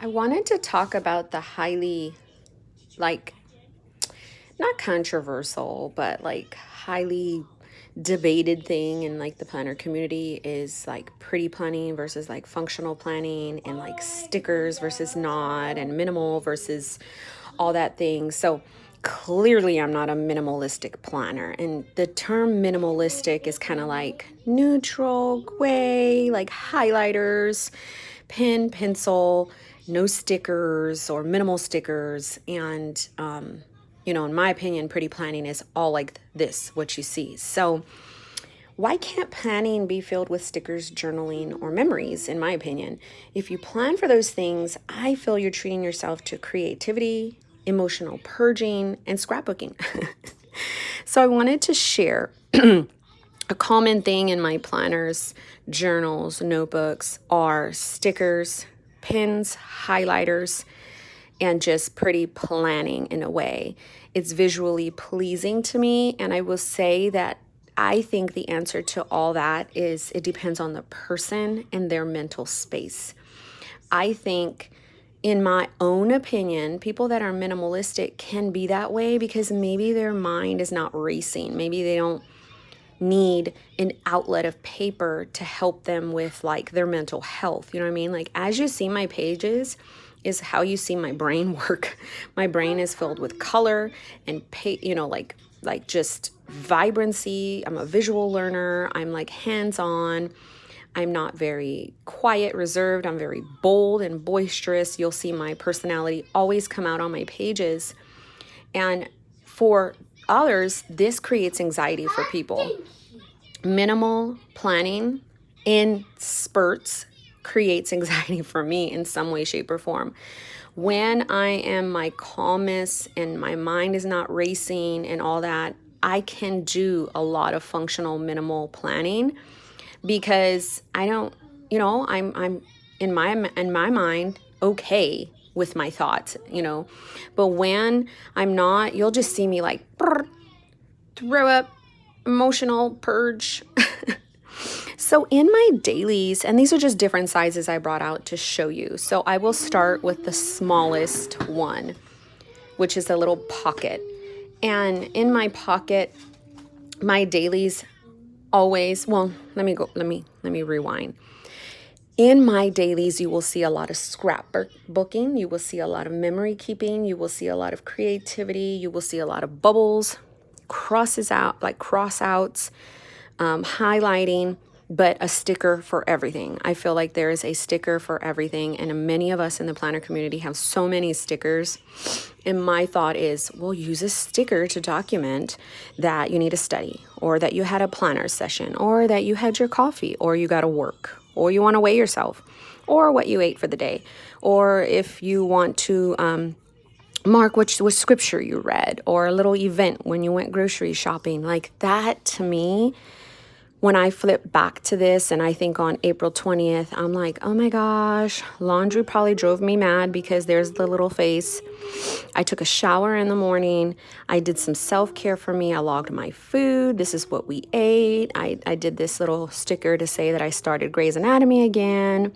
I wanted to talk about the highly, like, not controversial, but like highly debated thing in like the planner community is like pretty planning versus like functional planning and like stickers versus not and minimal versus all that thing. So clearly I'm not a minimalistic planner, and the term minimalistic is kind of like neutral, gray, like highlighters, pen, pencil, no stickers or minimal stickers. And in my opinion, pretty planning is all like this, what you see. So why can't planning be filled with stickers, journaling, or memories, in my opinion? If you plan for those things, I feel you're treating yourself to creativity, emotional purging, and scrapbooking. So I wanted to share a common thing in my planners, journals, notebooks are stickers, pins, highlighters, and just pretty planning in a way. It's visually pleasing to me, and I will say that I think the answer to all that is it depends on the person and their mental space. I think, in my own opinion, people that are minimalistic can be that way because maybe their mind is not racing. Maybe they don't need an outlet of paper to help them with like their mental health. You know what I mean? Like, as you see my pages is how you see my brain work. My brain is filled with color and like just vibrancy. I'm a visual learner. I'm like hands-on. I'm not very quiet, reserved. I'm very bold and boisterous. You'll see my personality always come out on my pages. And for others, this creates anxiety for people. Minimal planning in spurts creates anxiety for me in some way, shape, or form. When I am my calmest and my mind is not racing and all that, I can do a lot of functional minimal planning because I don't, I'm in my mind okay with my thoughts. But when I'm not, you'll just see me like throw up, emotional purge. So in my dailies, and these are just different sizes I brought out to show you. So I will start with the smallest one, which is a little pocket. And in my pocket, my dailies always, well, let me rewind. In my dailies, you will see a lot of scrapbooking. You will see a lot of memory keeping. You will see a lot of creativity. You will see a lot of bubbles, cross outs, highlighting, but a sticker for everything. I feel like there is a sticker for everything, and many of us in the planner community have so many stickers. And my thought is, well, use a sticker to document that you need a study, or that you had a planner session, or that you had your coffee, or you got to work, or you want to weigh yourself, or what you ate for the day, or if you want to mark which scripture you read, or a little event when you went grocery shopping. Like that, to me, when I flip back to this and I think on April 20th, I'm like, oh my gosh, laundry probably drove me mad because there's the little face. I took a shower in the morning. I did some self-care for me. I logged my food. This is what we ate. I did this little sticker to say that I started Grey's Anatomy again.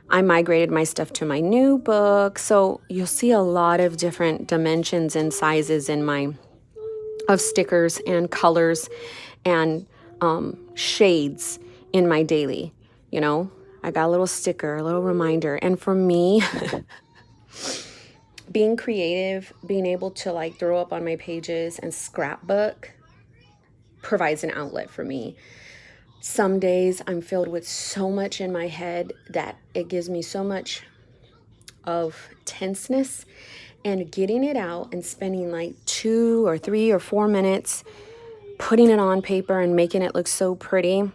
I migrated my stuff to my new book. So you'll see a lot of different dimensions and sizes of stickers and colors and shades in my daily. I got a little sticker, a little reminder. And for me, being creative, being able to like throw up on my pages and scrapbook provides an outlet for me. Some days I'm filled with so much in my head that it gives me so much of tenseness, and getting it out and spending like 2 or 3 or 4 minutes putting it on paper and making it look so pretty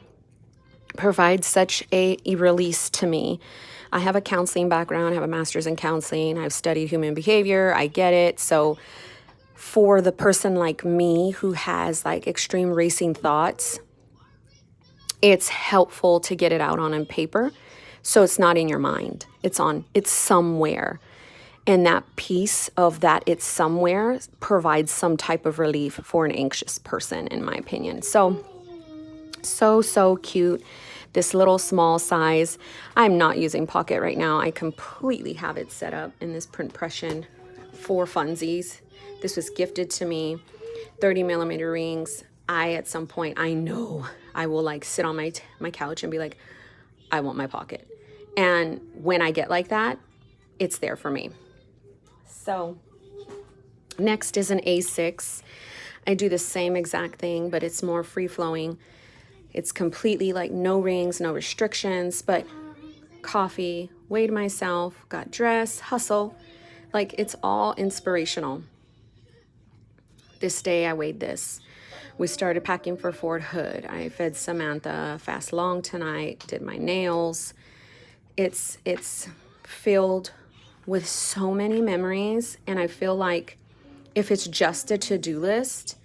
provides such a release to me. I have a counseling background. I have a master's in counseling. I've studied human behavior. I get it. So for the person like me who has like extreme racing thoughts, it's helpful to get it out on paper so it's not in your mind. It's somewhere. And that piece of that it's somewhere provides some type of relief for an anxious person, in my opinion. So cute. this little small size. I'm not using pocket right now. I completely have it set up in this print pression for funsies. This was gifted to me, 30 millimeter rings. At some point, I know I will like sit on my couch and be like, I want my pocket. And when I get like that, it's there for me. So next is an A6. I do the same exact thing, but it's more free flowing. It's completely like no rings, no restrictions, but coffee, weighed myself, got dressed, hustle. Like it's all inspirational. This day I weighed this. We started packing for Fort Hood. I fed Samantha fast long tonight, did my nails. It's filled with so many memories, and I feel like if it's just a to-do list,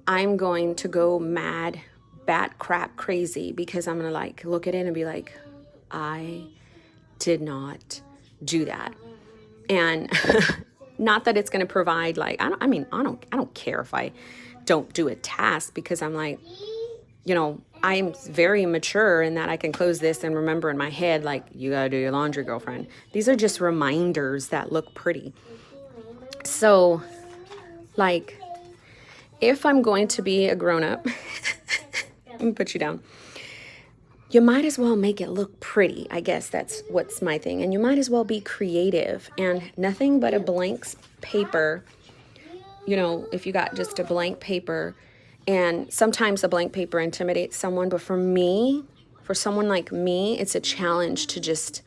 I'm going to go mad, bat crap crazy, because I'm gonna like look at it and be like, I did not do that. And not that it's gonna provide like, I don't care if I don't do a task, because I'm like, you know, I'm very mature in that I can close this and remember in my head, like, you gotta do your laundry, girlfriend. These are just reminders that look pretty. So, like, if I'm going to be a grown-up, let me put you down. You might as well make it look pretty. I guess that's what's my thing. And you might as well be creative, and nothing but a blank paper. You know, if you got just a blank paper, and sometimes a blank paper intimidates someone, but for me, for someone like me, it's a challenge to just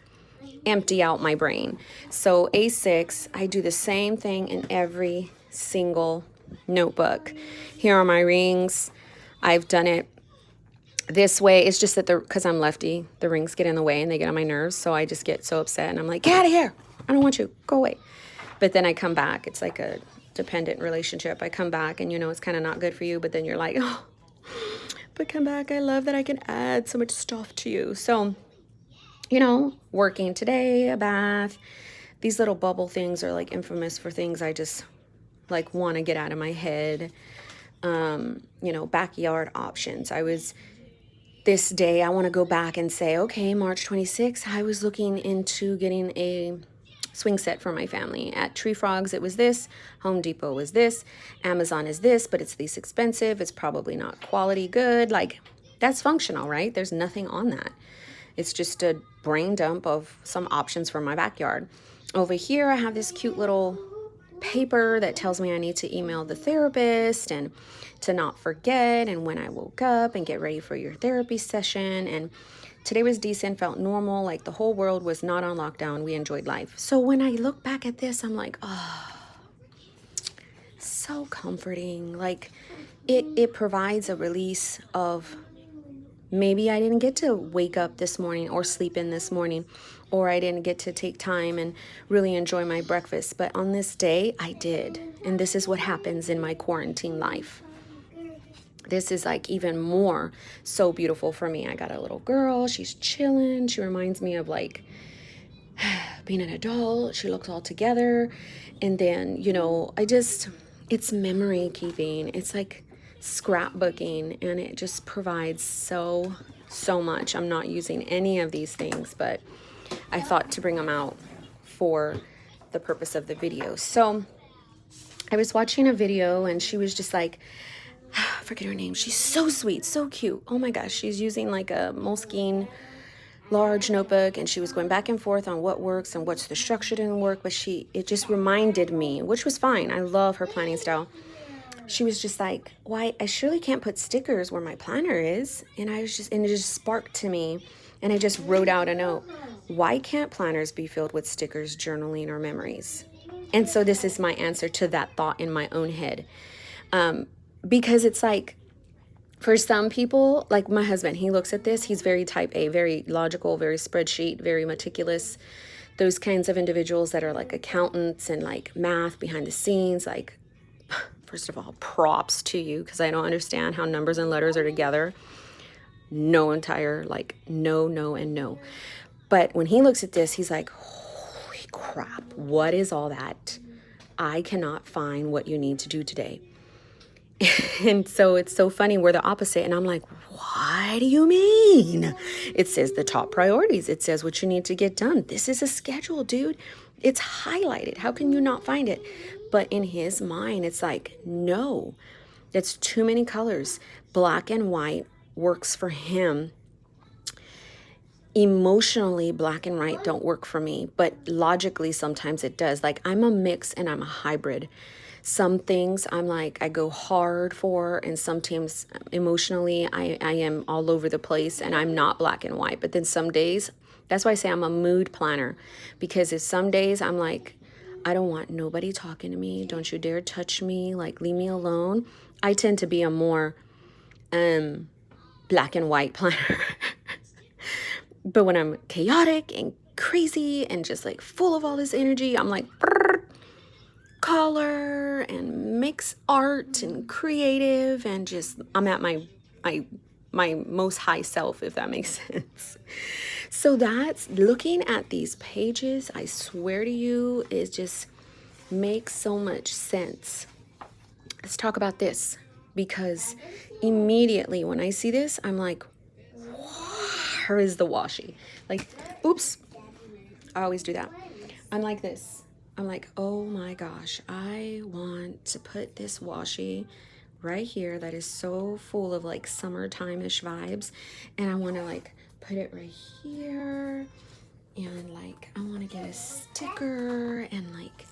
empty out my brain. So A6, I do the same thing in every single notebook. Here are my rings. I've done it this way. It's just that because I'm lefty, the rings get in the way and they get on my nerves. So I just get so upset and I'm like, get out of here. I don't want you. Go away. But then I come back. It's like a dependent relationship. I come back and, you know, it's kind of not good for you, but then you're like, oh, but come back. I love that I can add so much stuff to you. So, you know, working today, a bath, these little bubble things are like infamous for things I just like want to get out of my head. You know, backyard options. This day, I want to go back and say, okay, March 26th, I was looking into getting a swing set for my family. At Tree Frogs, it was this. Home Depot was this. Amazon is this, but it's least expensive. It's probably not quality good. Like, that's functional, right? There's nothing on that. It's just a brain dump of some options for my backyard. Over here, I have this cute little paper that tells me I need to email the therapist and to not forget, and when I woke up and get ready for your therapy session. And today was decent, felt normal, like the whole world was not on lockdown. We enjoyed life. So when I look back at this, I'm like, oh, so comforting. Like it provides a release of, maybe I didn't get to wake up this morning or sleep in this morning, or I didn't get to take time and really enjoy my breakfast. But on this day, I did. And this is what happens in my quarantine life. This is like even more so beautiful for me. I got a little girl. She's chilling. She reminds me of like being an adult. She looks all together. And then, you know, it's memory keeping. It's like scrapbooking, and it just provides so much. I'm not using any of these things, but I thought to bring them out for the purpose of the video. So I was watching a video, and she was just like, I forget her name. She's so sweet, so cute. Oh my gosh, she's using like a Moleskine large notebook, and she was going back and forth on what works and what's the structure didn't work, but it just reminded me, which was fine. I love her planning style. She was just like, why, I surely can't put stickers where my planner is. And it just sparked to me, and I just wrote out a note. Why can't planners be filled with stickers, journaling, or memories? And so this is my answer to that thought in my own head. Because it's like, for some people, like my husband, he looks at this, he's very type A, very logical, very spreadsheet, very meticulous. Those kinds of individuals that are like accountants and like math behind the scenes, like, first of all, props to you, because I don't understand how numbers and letters are together. No, and no. But when he looks at this, he's like, holy crap, what is all that? I cannot find what you need to do today. And so it's so funny, we're the opposite. And I'm like, what do you mean? It says the top priorities. It says what you need to get done. This is a schedule, dude. It's highlighted. How can you not find it? But in his mind, it's like, no, that's too many colors. Black and white works for him. Emotionally, black and white don't work for me, but logically sometimes it does. Like, I'm a mix and I'm a hybrid. Some things I'm like, I go hard for, and sometimes emotionally I am all over the place and I'm not black and white. But then some days, that's why I say I'm a mood planner, because if some days I'm like, I don't want nobody talking to me, don't you dare touch me, like leave me alone. I tend to be a more black and white planner. But when I'm chaotic and crazy and just like full of all this energy, I'm like color and mix art and creative, and just I'm at my most high self, if that makes sense. So that's looking at these pages, I swear to you, it just makes so much sense. Let's talk about this, because immediately when I see this, I'm like, where is the washi? Like, oops, I always do that. I'm like this. I'm like, oh my gosh, I want to put this washi right here that is so full of like summertime-ish vibes, and I want to like put it right here, and like I want to get a sticker and like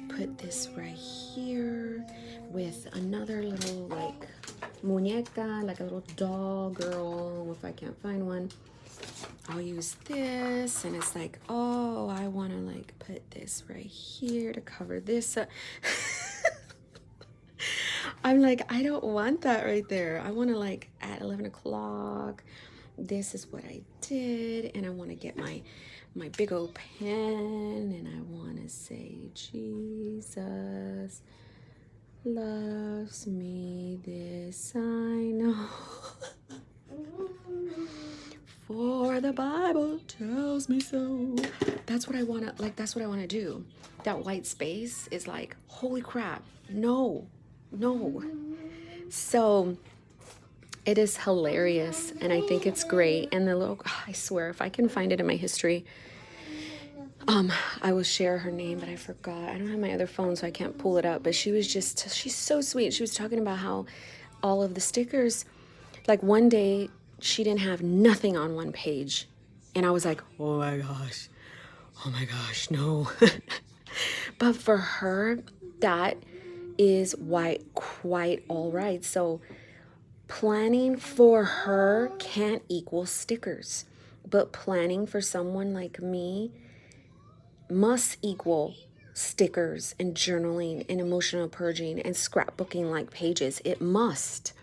put this right here with another little like muñeca, like a little doll girl. If I can't find one, I'll use this. And it's like, oh, I want to like put this right here to cover this up. I'm like, I don't want that right there. I want to like at 11 o'clock, this is what I did. And I want to get my big old pen, and I want to say, Jesus loves me, this I know. For the Bible tells me so. That's what I want to, like, that's what I want to do. That white space is like, holy crap, no. So it is hilarious, and I think it's great. And the little, I swear, if I can find it in my history, I will share her name, but I forgot. I don't have my other phone, so I can't pull it up. But she's so sweet. She was talking about how all of the stickers, like one day she didn't have nothing on one page. And I was like, oh my gosh, no. But for her, that is quite all right. So planning for her can't equal stickers, but planning for someone like me must equal stickers and journaling and emotional purging and scrapbooking like pages. It must.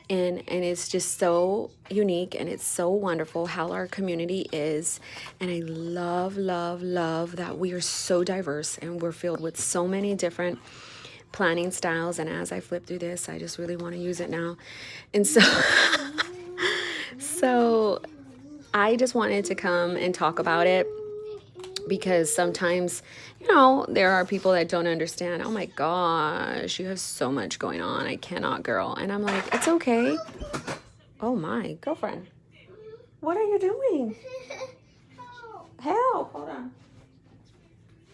And it's just so unique, and it's so wonderful how our community is. And I love that we are so diverse, and we're filled with so many different planning styles. And as I flip through this, I just really want to use it now. And so so I just wanted to come and talk about it, because sometimes, there are people that don't understand. Oh my gosh, you have so much going on. I cannot, girl. And I'm like, it's okay. Oh my, girlfriend. What are you doing? Help. Hold on.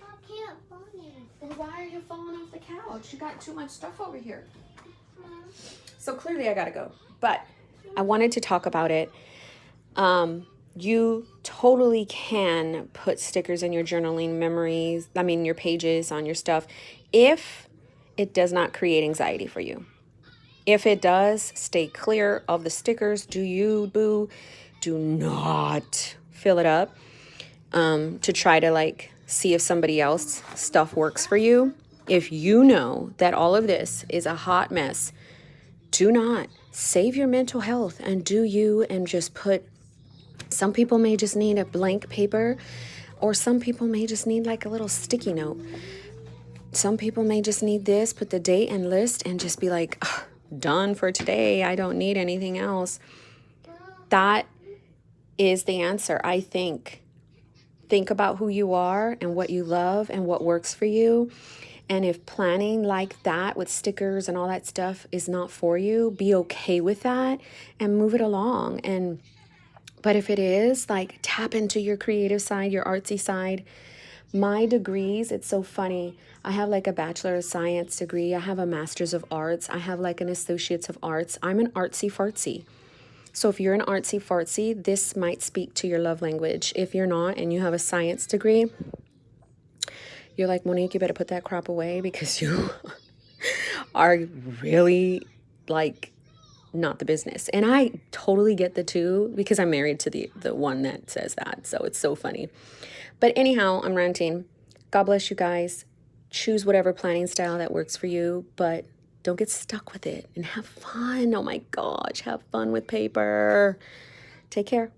I can't find it. Well, why are you falling off the couch? You got too much stuff over here. So clearly I gotta go. But I wanted to talk about it. You totally can put stickers in your journaling memories, your pages on your stuff, if it does not create anxiety for you. If it does, stay clear of the stickers. Do you, boo? Do not fill it up to try to like see if somebody else stuff works for you. If you know that all of this is a hot mess, do not. Save your mental health and do you, and just put. Some people may just need a blank paper, or some people may just need like a little sticky note. Some people may just need this, put the date and list, and just be like, done for today. I don't need anything else. That is the answer, I think. Think about who you are and what you love and what works for you. And if planning like that with stickers and all that stuff is not for you, be okay with that and move it along. But if it is, like, tap into your creative side, your artsy side. My degrees, it's so funny. I have like a Bachelor of Science degree. I have a Master's of Arts. I have like an Associates of Arts. I'm an artsy fartsy. So if you're an artsy fartsy, this might speak to your love language. If you're not and you have a science degree, you're like, Monique, you better put that crap away because you are really like not the business. And I totally get the two because I'm married to the one that says that. So it's so funny. But anyhow, I'm ranting. God bless you guys. Choose whatever planning style that works for you, but don't get stuck with it and have fun. Oh my gosh, have fun with paper. Take care.